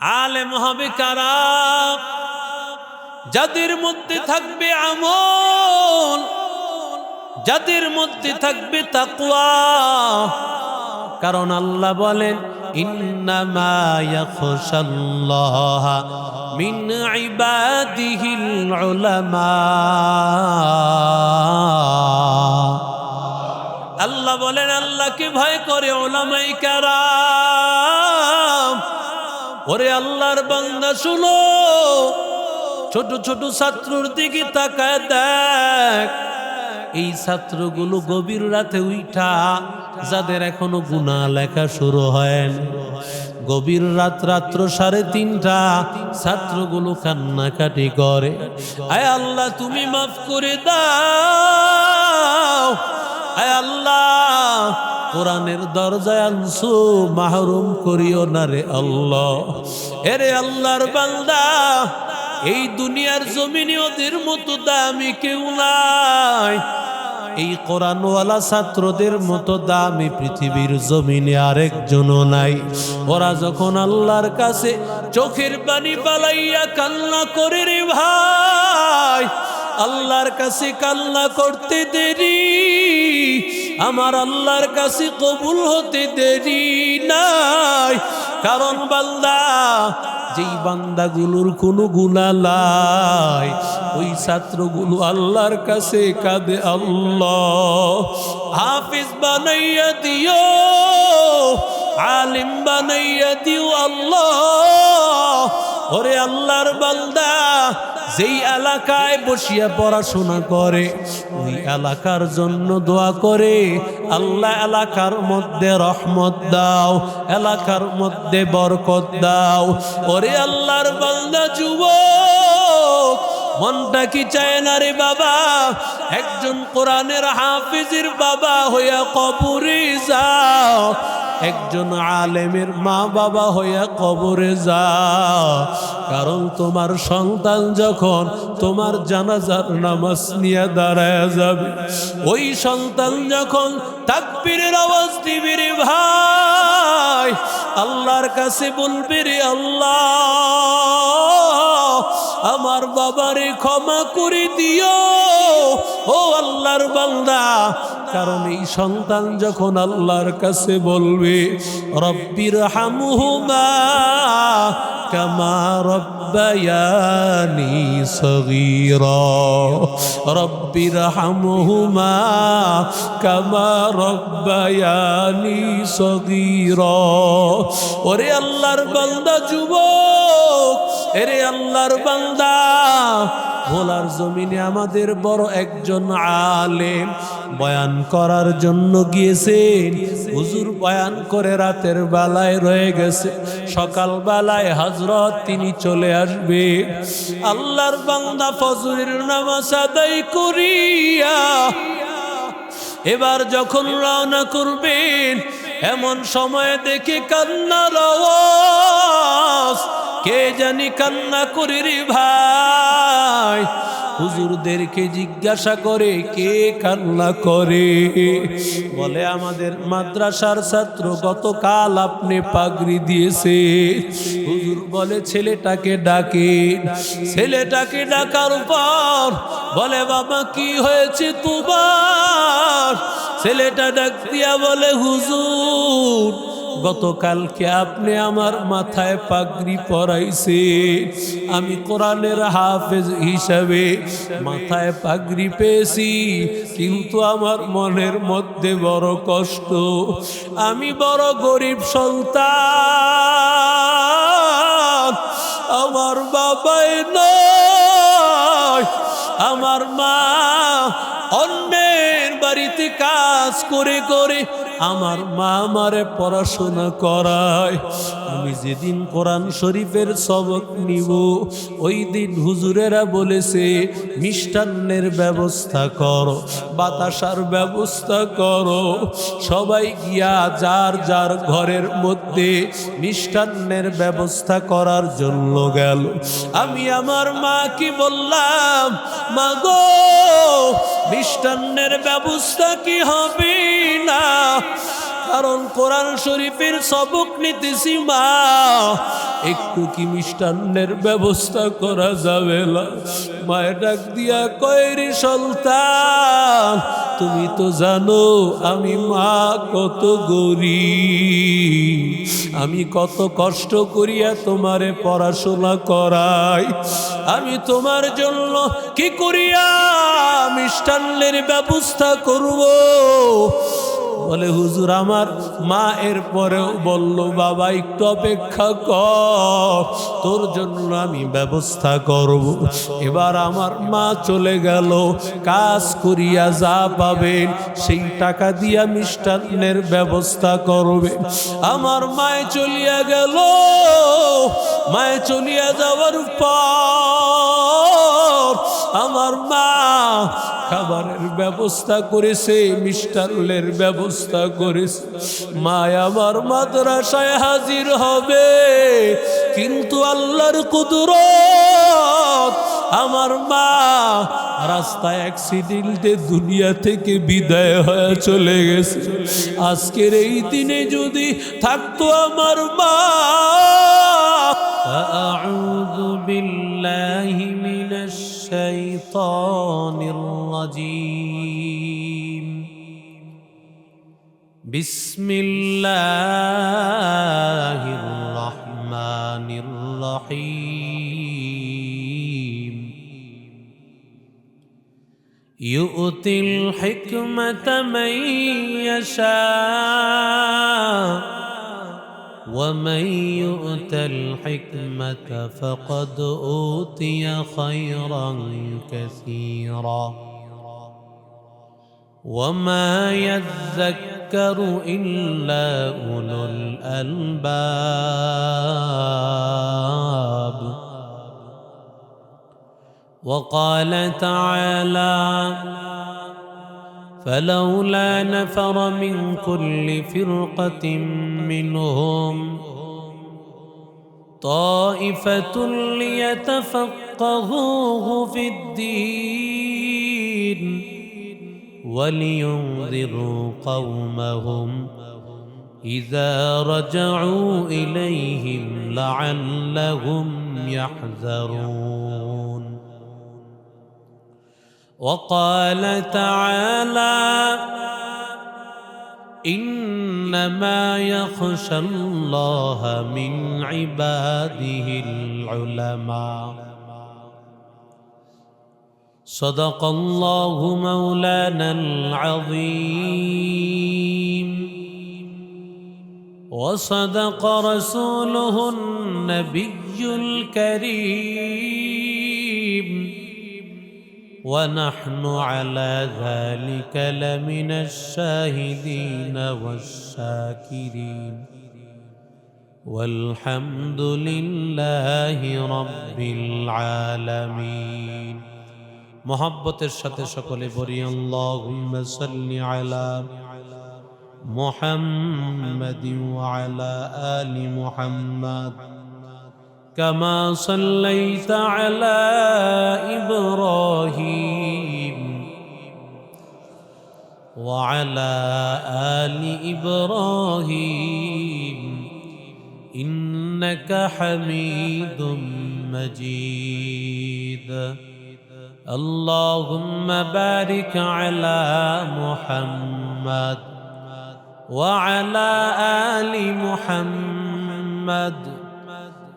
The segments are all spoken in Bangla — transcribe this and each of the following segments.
আলেম হবে কারা? যাদের মধ্যে থাকবে আমল, যাদের মধ্যে থাকবে তাকওয়া। কারণ আল্লাহ বলেন ইন্নামা ইয়াখশাল্লাহা মিন ইবাদিহিল উলামা। আল্লাহ বলেন আল্লাহকে ভয় করে উলামায়ে কেরাম। ওরে আল্লাহর বান্দা শুনো, ছোট ছোট ছাত্রর দিকে তাকায় দেখ। এই ছাত্রগুলো গভীর রাতে উঠা, যাদের এখনো গুনাহ লেখা শুরু হয়নি, গভীর রাত রাত্র 3:30 ছাত্রগুলো কান্নাকাটি করে, আয় আল্লাহ তুমি মাফ করে দাও। আয় আল্লাহ কোরআনের দরজায় আনছো, মাহরুম করিও না রে আল্লাহ। এরে আল্লাহর বান্দা, এই দুনিয়ার জমিনে ওদের মতো দামি কেউ নাই। এই কোরআনওয়ালা ছাত্রদের মতো দামি পৃথিবীর জমিনে আরেকজনও নাই। ওরা যখন আল্লাহর কাছে চোখের পানি পালাইয়া কান্না করে রে ভাই, আল্লাহর কাছে কান্না করতে দেরি, আমার আল্লাহর কাছে কবুল হতে দেরি নাই। কারণ বান্দা, যেই বান্দাগুলোর কোনো গুনাহ নাই, ওই ছাত্রগুলো আল্লাহর কাছে কাঁদে, আল্লাহ হাফিজ বানাইয়া দিও, আলিম বানাইয়া দিও আল্লাহ। ওরে আল্লাহর বান্দা, যেই এলাকায় বসিয়া পড়াশোনা করে, ওই এলাকার জন্য দোয়া করে, আল্লাহ এলাকার মধ্যে রহমত দাও, এলাকার মধ্যে বরকত দাও। ওরে আল্লাহর বান্দা যুবক, মনটা কি চায় না রে বাবা, একজন কোরআনের হাফিজের বাবা হইয়া কবরে যাও, একজন আলেমের মা বাবা হইয়া কবরে যাও। কারণ তোমার সন্তান যখন তোমার জানাজার নামাজ নিয়ে দাঁড়ায় যাবে, ওই সন্তান যখন তাকবীরের আওয়াজ দিবে রে ভাই, আল্লাহর কাছে বলবে রে আল্লাহ আমার বাবারে ক্ষমা করে দিও। ও আল্লাহর বান্দা, কারণ এই সন্তান যখন আল্লাহর কাছে বলবে রব্বির হামহুমা কামা রব্বায়ানি সগীরা, রব্বির হামহুমা কামা রব্বায়ানি সগীরা। ওরে আল্লাহর বান্দা যুবক, এরে আল্লাহর বান্দা, ভোলার জমিনে আমাদের বড় একজন আলেম বয়ান করার জন্য গিয়েছেন। হুজুর বয়ান করে রাতের বেলায় রয়ে গেছে, সকাল বেলায় হযরত তিনি চলে আসবে। আল্লাহর বান্দা ফজরের নামাজ আদায় করিয়া এবার যখন রওনা করবেন, এমন সময় দেখে কান্নার আওয়াজ। কে জানি কান্না করে রে ভাই। হুজুরদেরকে জিজ্ঞাসা করে কে কান্না করে, বলে আমাদের মাদ্রাসার ছাত্র, গতকাল আপনি পাগড়ি দিয়েছে। হুজুর বলে ছেলেটাকে ডাকে। ছেলেটাকে ডাকার পর বলে বাবা কি হয়েছে তোমার? ছেলেটা ডাক দিয়া বলে হুজুর গতকালকে আপনি আমার মাথায় পাগড়ি পরাইছে, আমি কোরআনের হাফেজ হিসাবে মাথায় পাগড়ি পেয়েছি, কিন্তু আমার মনের মধ্যে বড় কষ্ট, আমি বড় গরিব সন্তান, আমার বাবাই নয়, আমার মা অন্যের বাড়িতে কাজ করে করে আমার মা আমারে পড়াশোনা করায়। আমি যেদিন কোরআন শরীফের সবক নিব, ওই দিন হুজুরেরা বলেছে মিষ্টান্নের ব্যবস্থা করো, বাতাসার ব্যবস্থা করো। সবাই গিয়া যার যার ঘরের মধ্যে মিষ্টান্নের ব্যবস্থা করার জন্য গেল। আমি আমার মাকে বললাম, মা গো মিষ্টান্নের ব্যবস্থা কি হবে না? কারণ কোরআন শরীফের সবক নিতেছি মা, একটু কি মিষ্টান্নের ব্যবস্থা করা যাবে না? মায়ের ডাক দিয়া কয়, রে সন্তান, তুমি তো জানো আমি মা কত গরিব, আমি কত কষ্ট করিয়া তোমারে পড়াশোনা করাই, আমি তোমার জন্য কি করিয়া মিষ্টান্নের ব্যবস্থা করব? বলে, হুজুর আমার মা এর পরেও বলল, বাবা একটু অপেক্ষা কর, তোর জন্য আমি ব্যবস্থা করব। এবার আমার মা চলে গেল, কাজ করিয়া যা পাবেন সেই টাকা দিয়া মিষ্টান্নের ব্যবস্থা করবে। আমার মায়ে চলিয়া গেল, মায়ে চলিয়া যাওয়ার পর আমার মা খাবারের ব্যবস্থা করেছে, মিষ্টান্নের ব্যবস্থা করেছে। মা আমার মাদ্রাসায় হাজির হবে, কিন্তু আল্লাহর কুদরত, আমার মা রাস্তায় অ্যাক্সিডেন্টে দুনিয়া থেকে বিদায় হয়ে চলে গেছে। আজকের এই দিনে যদি থাকতো আমার মা, আউযু বিল্লাহি মিনাশ শাইতানির রাজীম, বিসমিল্লাহির রহমানির রহিম। ইউতিল হিকমাতা মান ইয়াশা ومن يؤت الحكمة فقد أوتي خيرا كثيرا وما يذكر إلا أولو الألباب. وقال تعالى: فلولا نفر من كل فرقة منهم طائفة ليتفقهوا في الدين ولينذروا قومهم إذا رجعوا إليهم لعلهم يحذرون. وقال تعالى: إنما يخشى الله من عباده العلماء. صدق الله مولانا العظيم وصدق رسوله النبي الكريم ونحن على ذلك لمن الشاهدين والشاكرين والحمد لله رب العالمين. محبতের সাথে সকলে বলি আল্লাহুম্মা সাল্লি আলা মুহাম্মাদিন ওয়া আলা আলি মুহাম্মাদ كما صليت على إبراهيم وعلى آل إبراهيم إنك حميد مجيد. اللهم بارك على محمد وعلى آل محمد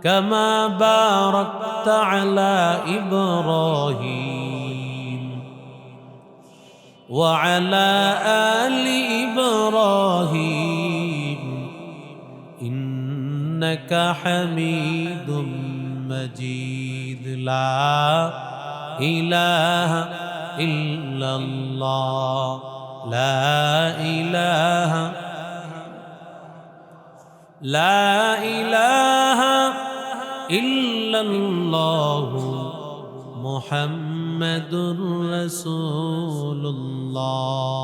كما باركت على إبراهيم وعلى آل إبراهيم إنك حميد مجيد. لا إله إلا الله لا إله إلا الله محمد رسول الله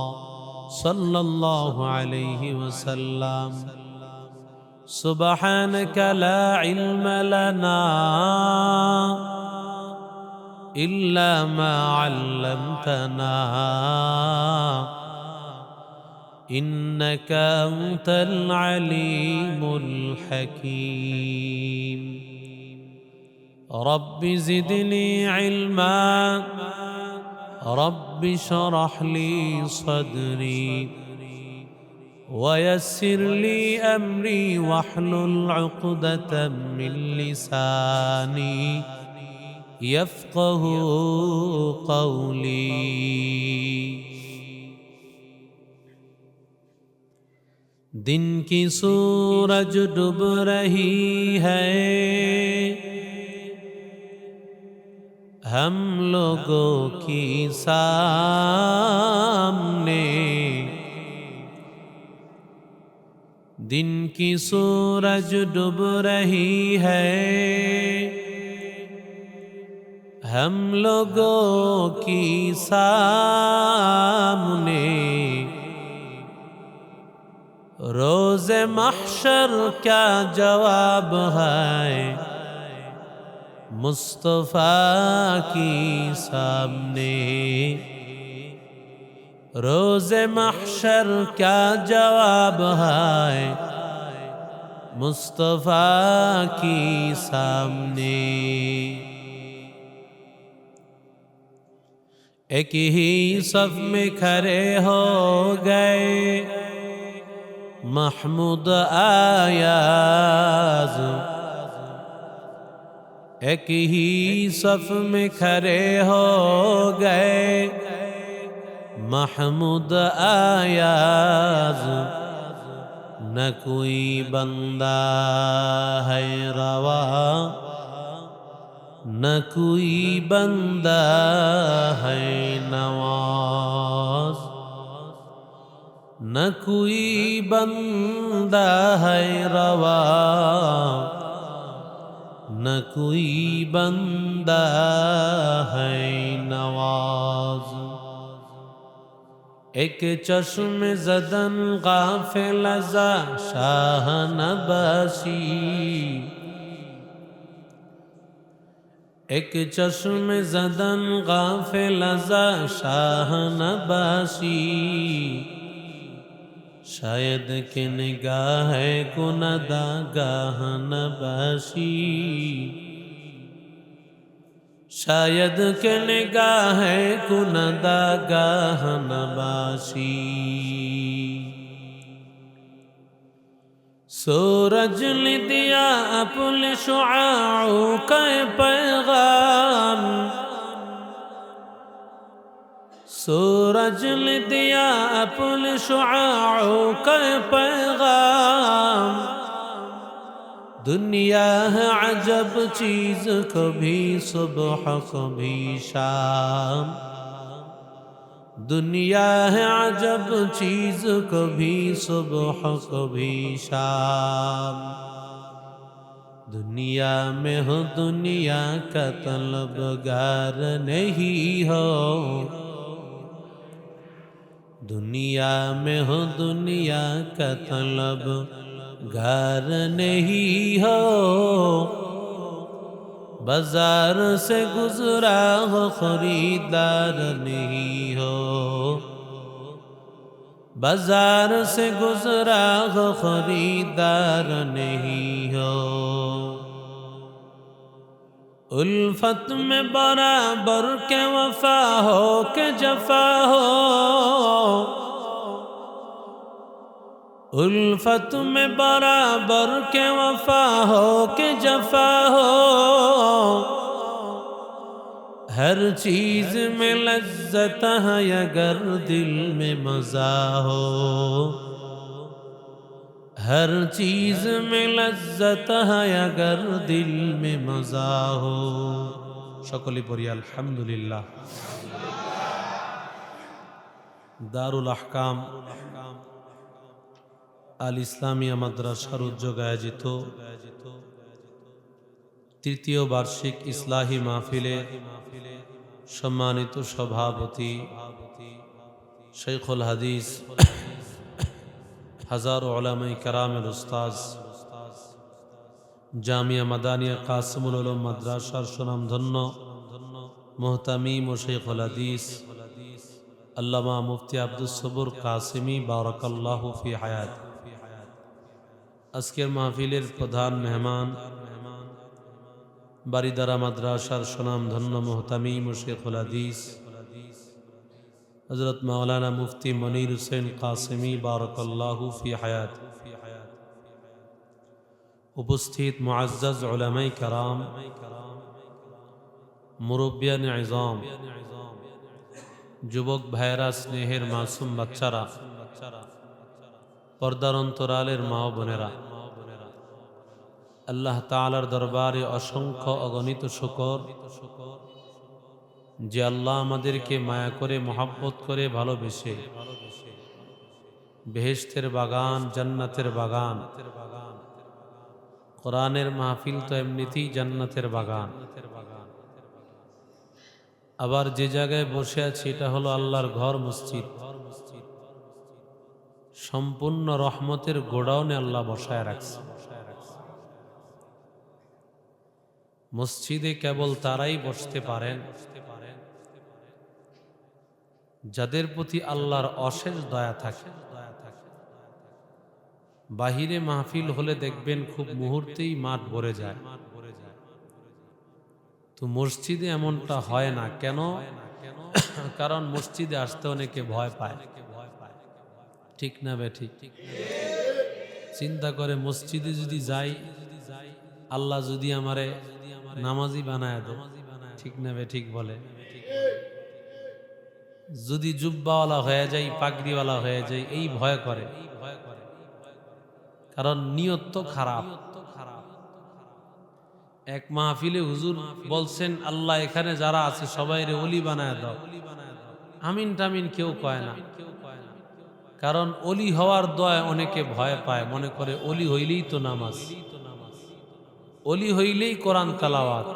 صلى الله عليه وسلم. سبحانك لا علم لنا إلا ما علمتنا إنك أنت العليم الحكيم رب زدني علما رب اشرح لي صدري ويسر لي أمري واحلل عقدة من لساني يفقه قولي دن کی سورج ڈوب رہی ہے ہم لوگوں کی سامنے دن کی سورج ڈوب رہی ہے ہم لوگوں کی سامنے روز محشر کیا جواب ہے مصطفیٰ کی سامنے روز محشر کیا جواب ہے مصطفیٰ کی سامنے ایک ہی صف میں کھڑے ہو گئے محمود آیاز ایک ہی صف میں کھڑے ہو گئے محمود آیاز نہ کوئی بندہ ہے روا نہ کوئی بندہ ہے نواز نہ کوئی بندہ ہے روا نہ کوئی بندہ ہے نواز ایک چشم زدن غافل ازا شاہ نباشی ایک چشم زدن غافل ازا شاہ نباشی شاید کہ نگاہ کندہ گاہ نباشی شاید کہ نگاہ کندہ گاہ نباشی سورج نے دیا اپنے شعاعوں کا پیغام سورج نے دیا اپنے شعاعوں کا پیغام دنیا ہے عجب چیز کبھی صبح کبھی شام دنیا ہے عجب چیز کبھی صبح کبھی شام دنیا میں ہو دنیا کا طلبگار نہیں ہو دنیا میں ہو دنیا کا طلب گار نہیں ہو بازار سے گزرا ہو خریدار نہیں ہو بازار سے گزرا ہو خریدار نہیں ہو الفت میں برابر کے وفا ہو کہ جفا ہو الفت میں برابر کے وفا ہو کہ جفا ہو ہر چیز میں لذت ہے اگر دل میں مزہ ہو ہر چیز میں لذت ہے اگر دل میں مزہ ہو সকলে পড়ি আলহামদুলিল্লাহ দারুল আহকাম আল ইসলামিয়া মাদ্রাসার উদ্যোগে আয়োজিত তৃতীয় বার্ষিক ইসলাহি মাহফিলে সম্মানিত সভাপতি শাইখুল হাদিস হাজার উলামায়ে কেরামের উস্তাদ জামিয়া মাদানিয়া কাসিমুল উলুম মাদ্রাসার সুনামধন্য মুহতামিম ও শাইখুল হাদিস আল্লামা মুফতি আব্দুস সবুর কাসিমি বারাকাল্লাহু ফি হায়াত। আজকের মাহফিলের প্রধান মেহমান বারিদারা মাদ্রাসার সুনামধন্য মুহতামিম ও শেখুল হাদিস হযরত মাওলানা মুফতি মনির হুসেন কাসিমি বারাকাল্লাহু ফি হায়াত। উপস্থিত মুআজ্জাজ উলামায়ে কেরাম, মুরব্বিয়ান ইজাম, যুবক ভাইয়েরা, স্নেহের মাসুম বাচ্চারা, পর্দার অন্তরালের মা ও বোনেরা, আল্লাহ তাআলার দরবারে অসংখ্য অগণিত শুকর যে আল্লাহ আমাদেরকে মায়া করে, মহব্বত করে, ভালোবেসে বেহেশতের বাগান, জান্নাতের বাগান, কোরআনের মাহফিল তো এমনিতেই জান্নাতের বাগান, আবার যে জায়গায় বসে আছি এটা হলো আল্লাহর ঘর, মসজিদ। সম্পূর্ণ রহমতের গোডাউনে আল্লাহ বসায় রাখছে। মসজিদে কেবল তারাই বসতে পারেন যাদের প্রতি আল্লাহর অশেষ দয়া থাকে। বাহিরে মাহফিল হলে দেখবেন খুব মুহূর্তেই মাঠ ভরে যায়, তো মসজিদে এমনটা হয় না কেন? কারণ মসজিদে আসতে অনেকে ভয় পায়, ঠিক না বে ঠিক? চিন্তা করে মসজিদে যদি যাই, আল্লাহ যদি আমারে নামাজি বানায় দেয়, ঠিক না বে ঠিক বলে? যদি জুব্বাওয়ালা হয়ে যায়, পাগড়িওয়ালা হয়ে যায়, এই ভয় করে, কারণ নিয়ত তো খারাপ। এক মাহফিলে হুজুর বলছেন, আল্লাহ এখানে যারা আছে সবাই রে ওলি বানায় দাও। আমিন টামিন কেউ কয় না, কারণ ওলি হওয়ার দোয়ায় অনেকে ভয় পায়, মনে করে ওলি হইলেই তো নামাজ, ওলি হইলেই কোরআন তেলাওয়াত,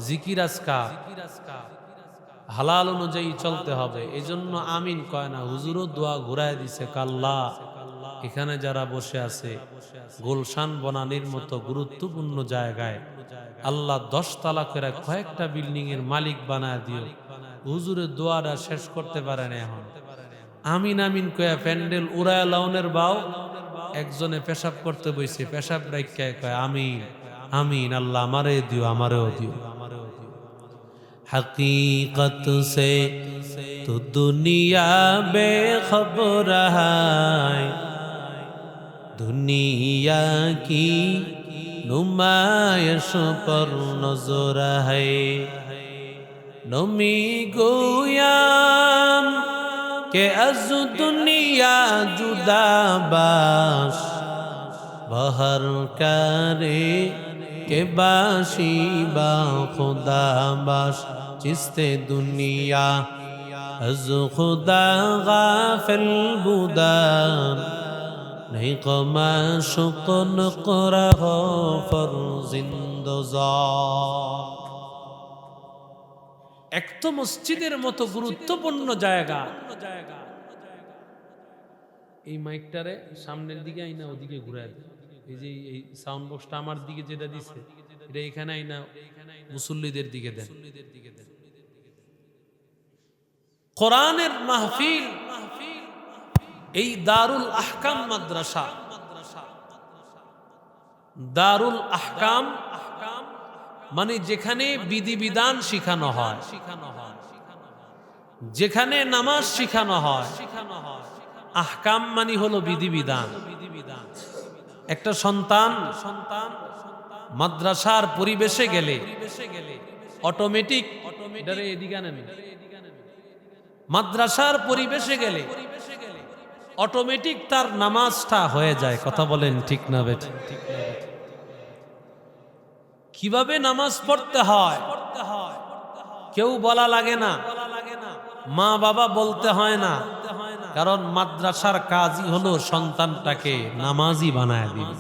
জিকির আজকার, হালাল অনুযায়ী চলতে হবে, এজন্য আমিন কয় না। হুজুরও দোয়া ঘুরায় দিছে, কাল্লা এখানে যারা বসে আছে গুলশান বনানীর মতো গুরুত্বপূর্ণ জায়গায় আল্লাহ 10 তালা করে কয়েকটা বিল্ডিং এর মালিক বানায় দিও। হুজুরের দোয়াটা শেষ করতে পারে না, এখন আমিন আমিন কয়া প্যান্ডেল উড়ায় লাউনের বাও, একজনে পেশাব করতে বইছে, পেশাব রাইখায় কয় আমিন আমিন, আল্লাহ আমারে দিও, আমারেও দিও। हकीकत से तो दुनिया बेखबर है, दुनिया की नुमाइश पर नजर है। नमी गोयाम के अज दुनिया जुदा बाश, बहर करे के बाशी बा खुदा बाश, चिस्ते दुनिया अज खुदा गाफिल बुदान, नहीं कमा शुकन करा हो फर जिंदजा। एक तो मस्जिदेर मतो गुरुत्वपूर्ण जायगा, এই মাইকটারে সামনের দিকে আইনা ওদিকে ঘুরায় দেয়। এই যে এই সাউন্ড বক্সটা আমার দিকে যেটা দিছে, এটা এখানে আইনা মুসল্লিদের দিকে দেন। কোরআনের মাহফিল এই দারুল আহকাম মাদ্রাসা, দারুল আহকাম মানে যেখানে বিধিবিধান শিখানো হয়, যেখানে নামাজ শিখানো হয়। আহকাম মানে হলো বিধিবিধান। একটা সন্তান মাদ্রাসার পরিবেশে গেলে অটোমেটিক, মাদ্রাসার পরিবেশে গেলে অটোমেটিক তার নামাজটা হয়ে যায়। কথা বলেন ঠিক না বেঠি? কিভাবে নামাজ পড়তে হয় কেউ বলা লাগে না, মা বাবা বলতে হয় না, কারণ মাদ্রাসার কাজই হলো সন্তানটাকে নামাজি বানায় দিবে।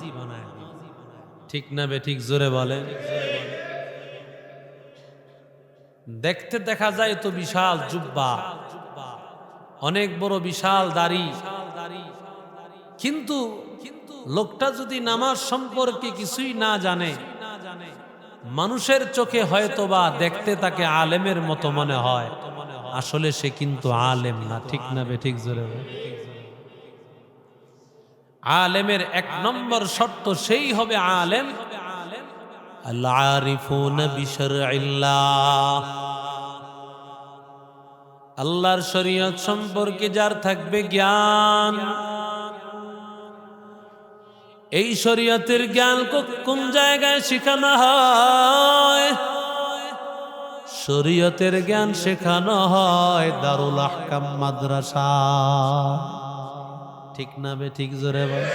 ঠিক না বেঠিক? জোরে বলে। দেখতে দেখা যায় তো বিশাল জুব্বা, অনেক বড় বিশাল দাড়ি, কিন্তু লোকটা যদি নামাজ সম্পর্কে কিছুই না জানে, মানুষের চোখে হয়তোবা দেখতে তাকে আলেমের মতো মনে হয়, আসলে সে কিন্তু আলেম না। ঠিক না বে ঠিক? জোরে বল। আলেমের এক নম্বর শর্ত সেই হবে আলেম আল আরিফুনা বিশরঈল্লাহ, আল্লাহর শরীয়ত সম্পর্কে যার থাকবে জ্ঞান। এই শরীয়তের জ্ঞান কোন জায়গায় শেখানো হয়? শরীয়তের জ্ঞান শেখানো হয় দারুল আহকাম মাদ্রাসা। ঠিক না বে ঠিক? জোরে বল।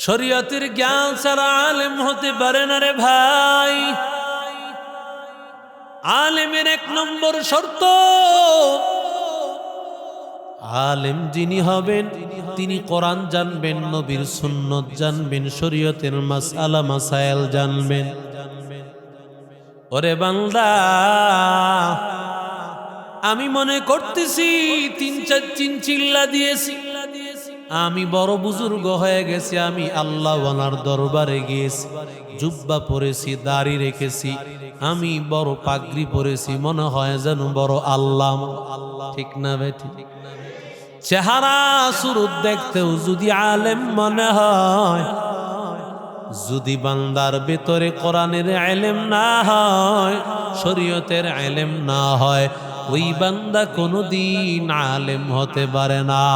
শরীয়তের জ্ঞান ছাড়া আলেম হতে পারে না রে ভাই। আলেমের এক নম্বর শর্ত, আলেম যিনি হবেন তিনি কোরআন জানবেন, নবীর সুন্নত জানবেন, শরীয়তের মাসআলা মাসাইল জানবেন। ওরে বান্দা, আমি মনে করতেছি তিন চিল্লা দিয়েছি, আমি বড় বুজুর্গ হয়ে গেছি, আমি আল্লাহ ওয়ালার দরবারে গিয়েছি, জুব্বা পরেছি, দাড়ি রেখেছি, আমি বড় পাগড়ি পরেছি, মনে হয় যেন বড় আল্লাহ। ঠিক না বেটি? চেহারা সুরত দেখতেও যদি আলেম মনে হয়, যদি বান্দার ভেতরে কোরআনের ইলম না হয়, শরীয়তের ইলম না হয়, ওই বান্দা কোনদিন আলেম হতে পারে না।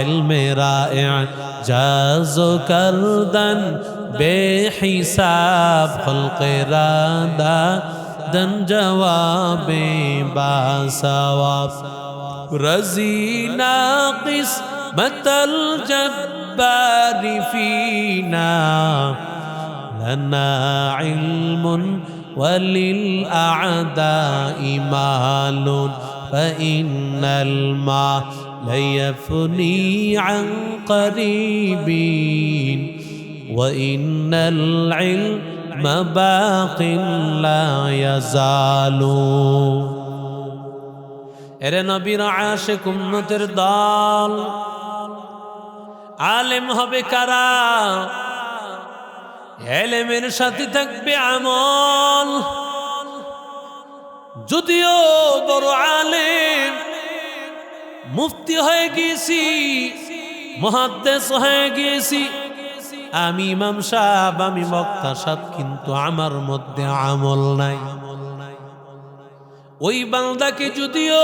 ইলমে রা'জাজ করদন বেহিসাব খলকে রাদা দন জওয়াবে বাসওয়াব রজি নাকিস মতল জব্বারি ফিনা লনা ইলমুন وللأعداء مال فإن المال يفني عن قريب وإن العلم باق لا يزال। এরে নবীর আশিক উম্মতের দল, আলেম হবে কারা? ইলমের সাথে থাকবে আমল। যদিও বড় আলেম, মুফতি হয়ে গিয়েছি, মুহাদ্দিস হয়ে গিয়েছি, আমি ইমাম সাহেব, আমি বক্তা সাহেব, কিন্তু আমার মধ্যে আমল নাই। ওই বান্দাকে যদিও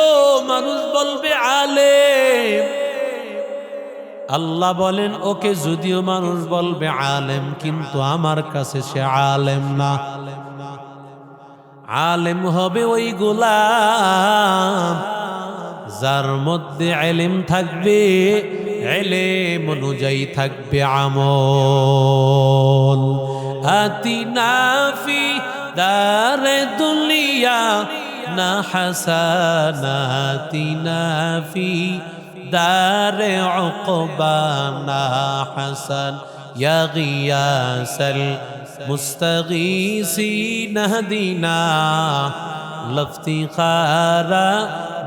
মানুষ বলবে আলেম, আল্লাহ বলেন ওকে যদিও মানুষ বলবে আলেম, কিন্তু আমার কাছে সে আলেম না। আলেম হবে ওই গোলাম যার মধ্যে ইলম থাকবে, ইলম অনুযায়ী থাকবে আমল। আতিনা ফি দারে দুনিয়া না হাসানাতিনা ফি দারে উকবানা হাসান ইয়া গিয়াসাল মুস্তাগীসিন হদিনা লফতিখারা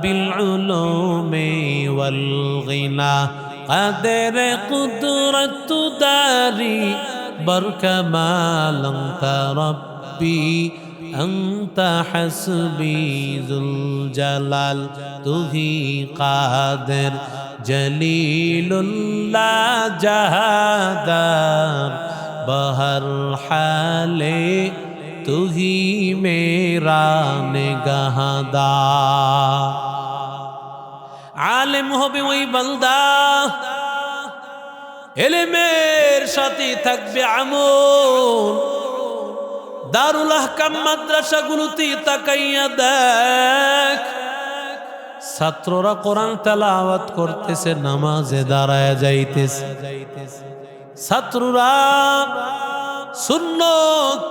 বিল উলুমি ওয়াল গিনা قدر قدرت داري بركمال انت ربي انت حسبي ذو الجلال تو ہی قادر جلیل لا جہادار بہر حال تو ہی میرا نگہدار۔ আলেম হবে ওই বান্দা, ইলমের সাথে থাকবে আমল। দারুল আহকাম মাদ্রাসাগুলোতে তাকাইয়া দেখ, ছাত্ররা কোরআন তেলাওয়াত করতেছে, নামাজে দাঁড়ায় যাইতেছে, ছাত্ররা সুন্নত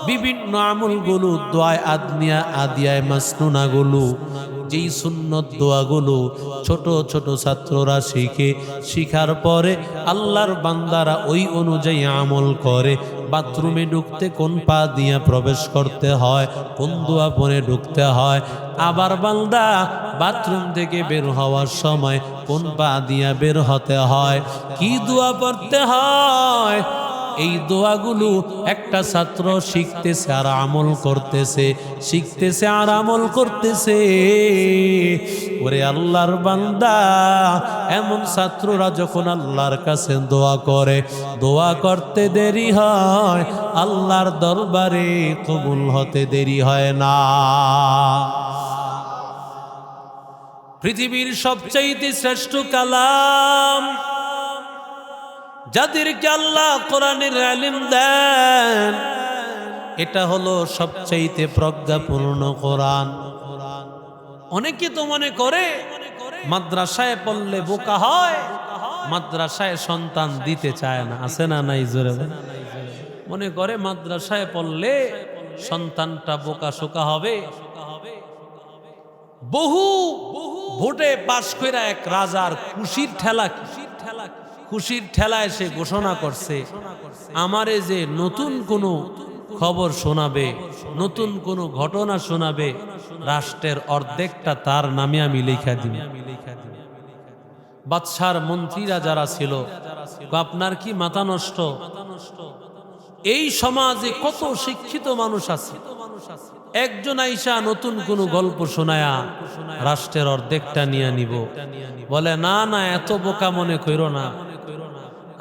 বিভিন্ন আমলগুলো, দোয়ায় আদনিয়া আদিয়ায় মাসনুনা গুলো, যেই সুন্নত দোয়াগুলো ছোট ছোট ছাত্ররা শিখে, শিখার পরে আল্লাহর বান্দারা ওই অনুযায়ী আমল করে। বাথরুমে ঢুকতে কোন পা দিয়া প্রবেশ করতে হয়, কোন দোয়া পরে ঢুকতে হয়, আবার বান্দা বাথরুম থেকে বের হওয়ার সময় কোন পা দিয়া বের হতে হয়, কি দোয়া পড়তে হয়, এই দোয়াগুলো একটা ছাত্র শিখতেছে আর আমল করতেছে, শিখতেছে আর আমল করতেছে। ওরে আল্লাহর বান্দা, এমন ছাত্ররা যখন আল্লাহর কাছে দোয়া করে, দোয়া করতে দেরি হয়, আল্লাহর দরবারে কবুল হতে দেরি হয় না। পৃথিবীর সবচাইতে শ্রেষ্ঠ কালাম, যাদেরকে আল্লাহ কোরআনের ইলম দেন, এটা হলো সবচাইতে প্রজ্ঞাপূর্ণ কোরআন। অনেকে তো মনে করে মাদ্রাসায় পড়লে বোকা হয়, মাদ্রাসায় সন্তান দিতে চায় না। আছে না নাই? জোরে মনে করে মাদ্রাসায় পড়লে সন্তানটা বোকা শোকা হবে। বহু ভোটে পাশ করে এক রাজার খুশির ঠেলায় সে ঘোষণা করছে, আমারে যে নতুন কোনো খবর শোনাবে, নতুন কোনো ঘটনা শোনাবে, রাষ্ট্রের অর্ধেকটা তার নামে আমি লেখা দিব। বাদশার মন্ত্রীরা যারা ছিল, আপনার কি মাথা নষ্ট? এই সমাজে কত শিক্ষিত মানুষ আছে, একজন আইসা নতুন কোন গল্প শোনায়া রাষ্ট্রের অর্ধেকটা নিয়ে নিব। বলে না না, এত বোকা মনে কইরো না,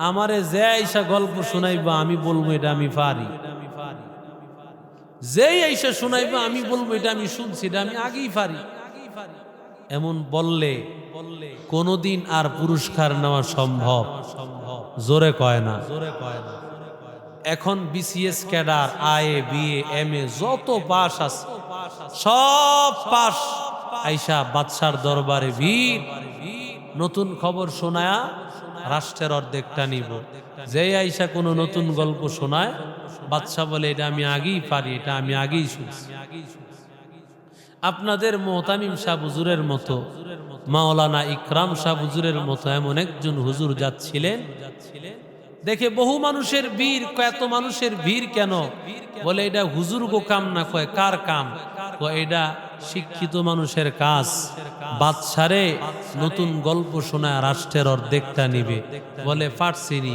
আমারে যে আইসা গল্প শোনাইবা আমি বলবো এটা আমি পারি, যেই আইসা শোনাইবা আমি বলবো এটা আমি শুনছি, এটা আমি আগেই পারি। এমন বললে কোনদিন আর পুরস্কার নেওয়া সম্ভব? জোরে কয় না। এখন BCS cadre, IA, BA, MA যত পাস আছে সব পাস আইসা বাদশার দরবারে ভিড়, নতুন খবর শোনায়া রাষ্ট্রের অর্ধেকটা নিব। যেই আইসা কোনো নতুন গল্প শোনায়, বাদশা বলে এটা আমি আগেই পারি, এটা আমি আগেই শুনছি। আপনাদের মুহতামিম শাহ হুজুরের মতো, মাওলানা ইকরাম শাহ হুজুরের মতো এমন একজন হুজুর যাচ্ছিলেন, দেখে বহু মানুষের ভিড়। এত মানুষের ভিড় কেন? বলে এটা হুজুর গো কাম না। কয় কার কাম? এটা শিক্ষিত মানুষের কাজ। বাদশারে নতুন গল্প শোনায় রাষ্ট্রের অর্ধেকটা নিবে। বলে পারছিনি?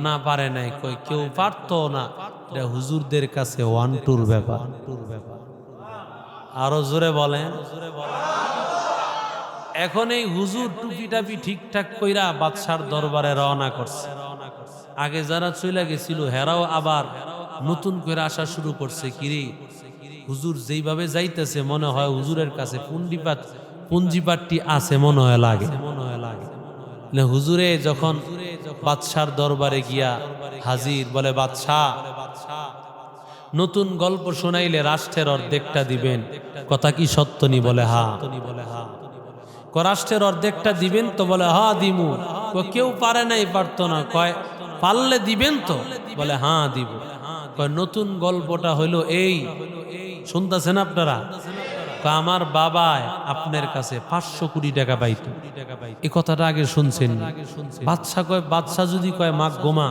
না পারে নাই। কয় কেউ পারতো না, এটা হুজুরদের কাছে ওয়ান টুর ব্যাপার। আরো জোরে বলেন। এখন এই হুজুর টুপি টাপি ঠিকঠাক কইরা বাদশার দরবারে রওনা করছে। আগে যারা চলে গেছিল হেরাও আবার নতুন করে আসা শুরু করছে। কিরে হুজুর যেইভাবে যাইতেছে মনে হয় হুজুরের কাছে পুঞ্জিপাটটি আছে মনে হয় লাগে। হুজুরে যখন বাদশার দরবারে গিয়া হাজির, বলে বাদশা নতুন গল্প শোনাইলে রাষ্ট্রের অর্ধেকটা দিবেন, কথা কি সত্য নি? বলে হা। রাষ্ট্রের অর্ধেকটা দিবেন তো? বলে হ্যাঁ দিমু। কেউ পারে নাই, পারতো না। কয় পারলে দিবেন তো? বলে হ্যাঁ দিব। কয় নতুন গল্পটা হইলো এই, শুনতেছেন আপনারা? আমার বাবায় আপনার কাছে 500 কোটি টাকা পাইত। এই কথাটা আগে শুনছেন? বাদশা কয়, বাদশা যদি কয় মাগ গোমা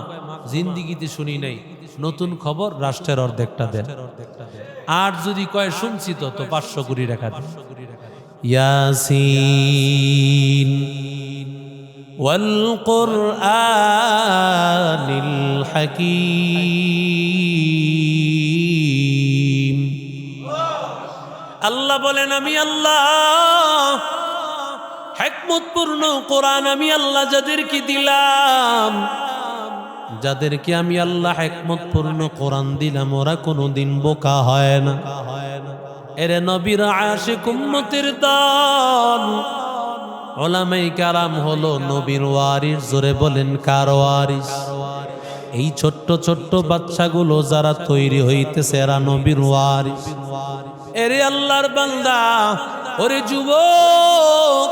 জিন্দিগিতে শুনি নাই, নতুন খবর রাষ্ট্রের অর্ধেকটা দেন। আর যদি কয় শুনছি তো 500 কোটি টাকা দেন। ইয়াসিন ওয়াল কুরআনিল হাকীম। আল্লাহ বলেন আমি আল্লাহ হিকমতপূর্ণ কোরআন আমি আল্লাহ যাদেরকে দিলাম, যাদেরকে আমি আল্লাহ হিকমতপূর্ণ কোরআন দিলাম, ওরা কোনোদিন বোকা হয় না। এরে নবীর আশিক উম্মতের দল, উলামায়ে কেরাম হলো নবীর ওয়ারিস। জোরে বলেন কার ওয়ারিস? এই ছোট্ট ছোট্ট বাচ্চাগুলো যারা তৈরি হইতেছে এরা নবীর ওয়ারিস। এরে আল্লাহর বান্দা, ওরে যুবক,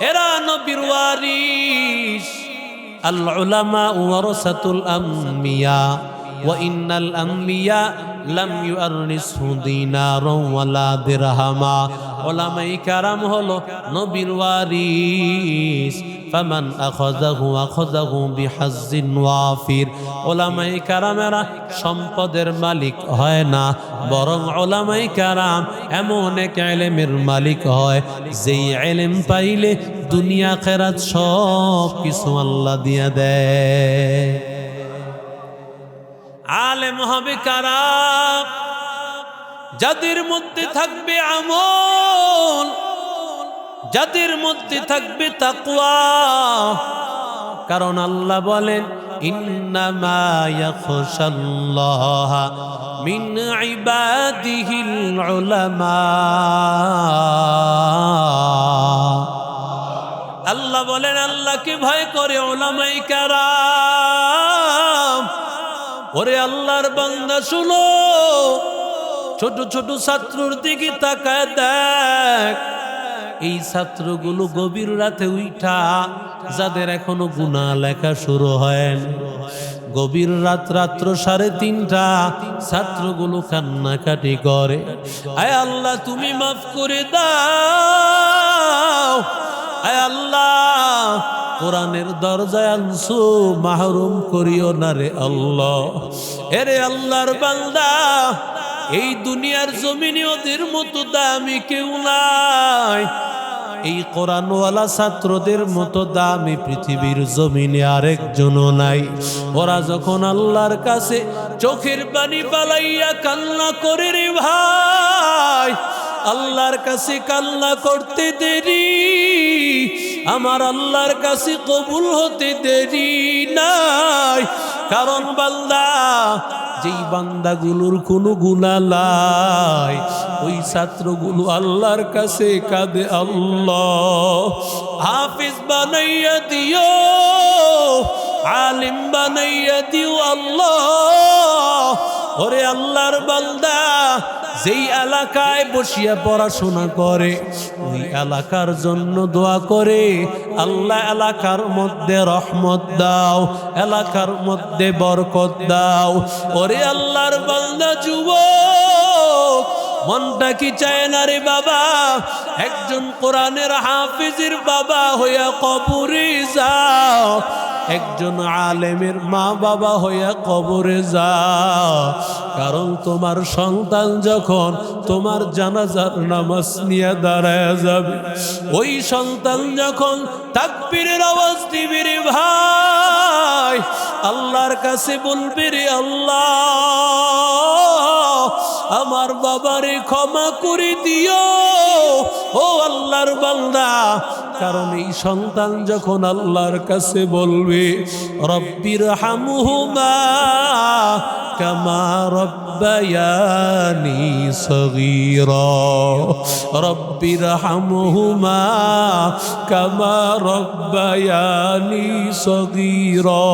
এরা নবীর ওয়ারিস। আল উলামা ওয়ারাসাতুল আম্বিয়া ওয়া ইন্নাল আম্বিয়া লাম ইউআররিসহু দিনারাও ওয়ালা দিরহামা। উলামায়ে কেরাম হলো নবীর ওয়ারিস। ফামান আখাযাহু বিহাজ্জিন ওয়াফির। উলামায়ে কেরামেরা সম্পদের মালিক হয় না, বরং উলামায়ে কেরাম এমন এক ইলমের মালিক হয় যেই ইলম পাইলে দুনিয়া আখিরাত সব কিছু আল্লাহ দিয়া দেয়। আলেম হবে কারা? যাদের মধ্যে থাকবে আমল, যাদের মধ্যে থাকবে তাকওয়া। কারণ আল্লাহ বলেন ইন্নামা ইয়াখশাল্লাহা মিন ইবাদিহিল উলামা। আল্লাহ বলেন আল্লাহকে ভয় করে উলামায়ে কেরাম। ওরে আল্লাহর বান্দা শুনো, ছোট ছোট ছাত্রর দিকে তাকায় দেখ। এই ছাত্রগুলো গভীর রাতে উঠা, যাদের এখনো গুনাহ লেখা শুরু হয়নি, গভীর রাত, রাত্র 3:30 ছাত্রগুলো কান্নাকাটি করে, আয় আল্লাহ তুমি মাফ করে দাও। আয় আল্লাহ কোরআনের দরজায় আনছো, মাহরুম করিও না রে আল্লাহ। এরে আল্লাহর বান্দা, এই দুনিয়ার জমিনে ওদের মতো দামি কেউ নাই। এই কোরআনওয়ালা ছাত্রদের মতো দামি পৃথিবীর জমিনে আরেকজনও নাই। ওরা যখন আল্লাহর কাছে চোখের পানি পালাইয়া কান্না করে রে ভাই, আল্লাহর কাছে কান্না করতে দেরি, আমার আল্লাহর কাছে কবুল হতে দেরি নাই। কারণ বান্দা, যেই বান্দাগুলোর কোনো গুনাহ নাই, ওই ছাত্রগুলো আল্লাহর কাছে কাঁদে, আল্লাহ হাফিজ বানাইয়া দিও, আলিম বানাইয়া দিও আল্লাহ। ওরে আল্লাহর বান্দা, যেই এলাকায় বসিয়া পড়াশোনা করে, ওই এলাকার জন্য দোয়া করে, আল্লাহ এলাকার মধ্যে রহমত দাও, এলাকার মধ্যে বরকত দাও। ওরে আল্লাহর বান্দা যুবক, মনটা কি চায় না রে বাবা, একজন কোরআনের হাফিজের বাবা হইয়া কবরে যাও, একজন আলেমের মা বাবা হইয়া কবরে যাও। কারণ তোমার সন্তান যখন তোমার জানাজার নামাজ নিয়ে দাঁড়ায় যাবে, ওই সন্তান যখন তাকবীরের আওয়াজ দিবে রে ভাই, আল্লাহর কাছে বলবে রে আল্লাহ আমার বাবারে ক্ষমা করে দিও। ও আল্লাহর বান্দা, কারণ এই সন্তান যখন আল্লাহর কাছে বলবে রব্বির হামহুমা কামা রব্বায়ানি সগীরা, রব্বির হামহুমা কামা রব্বায়ানি সগীরা।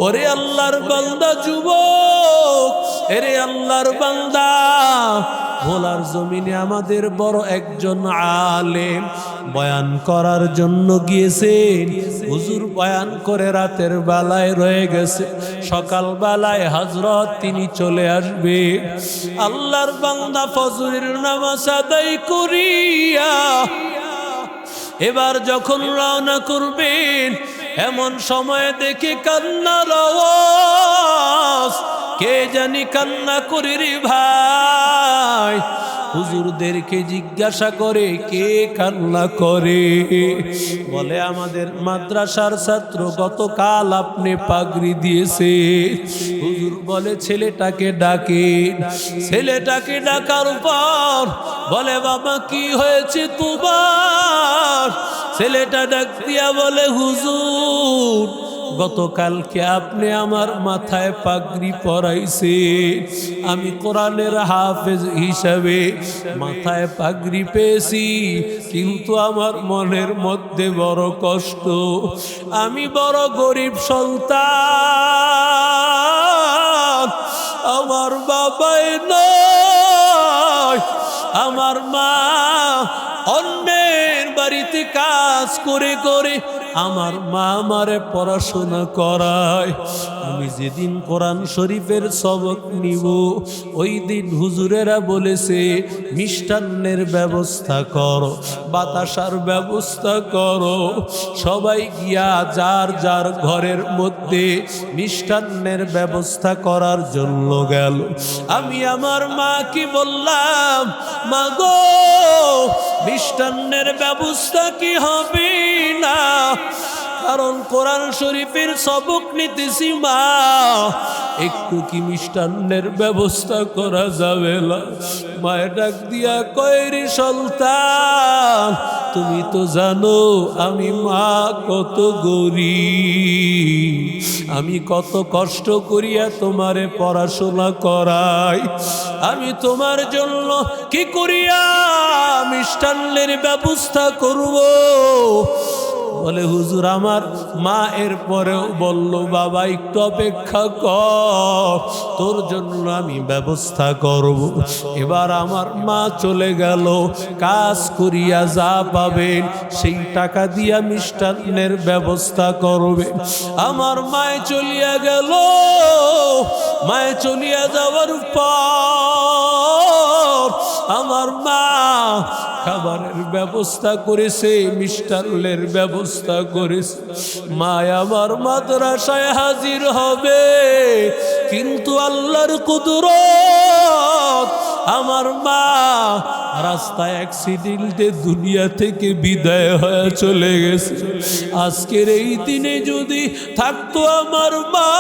ওরে আল্লাহর বান্দা যুবক, এরে আল্লাহর বান্দা, ভোলার জমিনে আমাদের বড় একজন আলেম বয়ান করার জন্য গিয়েছেন। হুজুর বয়ান করে রাতের বেলায় রয়ে গেছে, সকাল বেলায় হযরত তিনি চলে আসবে। আল্লাহর বান্দা ফজরের নামাজ আদায় করিয়া এবার যখন রওনা করবেন, এমন সময় দেখে কান্নার আওয়াজ। কে জানি কান্না করে রে ভাই। হুজুরদেরকে জিজ্ঞাসা করে কে কান্না করে, বলে আমাদের মাদ্রাসার ছাত্র, গতকাল আপনি পাগড়ি দিয়েছে। হুজুর বলে ছেলেটাকে ডাকে। ছেলেটাকে ডাকার পর বলে বাবা কি হয়েছে তোমার? ছেলেটা ডাক দিয়া বলে হুজুর গতকালকে আপনি আমার মাথায় পাগড়ি পরাইছে, আমি কোরআনের হাফেজ হিসাবে মাথায় পাগড়ি পেয়েছি, কিন্তু আমার মনের মধ্যে বড় কষ্ট, আমি বড় গরিব সন্তান, আমার বাবাই নয়, আমার মা অন্যের বাড়িতে কাজ করে করে আমার মা আমারে পড়াশোনা করায়। আমি যেদিন কোরআন শরীফের সবক নিব, ওই দিন হুজুরেরা বলেছে মিষ্টান্নের ব্যবস্থা করো, বাতাসার ব্যবস্থা করো। সবাই গিয়া যার যার ঘরের মধ্যে মিষ্টান্নের ব্যবস্থা করার জন্য গেল। আমি আমার মাকে বললাম, মা গো মিষ্টান্নের ব্যবস্থা কি হবে না? কারণ কোরআন শরীফের সবক নিতেছি মা, একটু কি মিষ্টান্নের ব্যবস্থা করা যাবে না? মায়ের ডাক দিয়া কয়, রে সন্তান, তুমি তো জানো আমি মা কত গরিব, আমি কত কষ্ট করিয়া তোমারে পড়াশোনা করাই, আমি তোমার জন্য কি করিয়া মিষ্টান্নের ব্যবস্থা করব? বলে, হুজুর আমার মা এর পরেও বলল, বাবা একটু অপেক্ষা কর, তোর জন্য আমি ব্যবস্থা করব। এবার আমার মা চলে গেল, কাজ করিয়া যা পাবেন সেই টাকা দিয়া মিষ্টান্নের ব্যবস্থা করবে। আমার মায়ে চলিয়া গেল, মায়ে চলিয়া যাওয়ার পর আমার মা খাবারের ব্যবস্থা করেছে, মিষ্টান্নের ব্যবস্থা করেছে। মা আমার মাদ্রাসায় হাজির হবে, কিন্তু আল্লাহর কুদরত, আমার মা রাস্তায় অ্যাক্সিডেন্টে দুনিয়া থেকে বিদায় হয়ে চলে গেছে। আজকের এই দিনে যদি থাকতো আমার মা,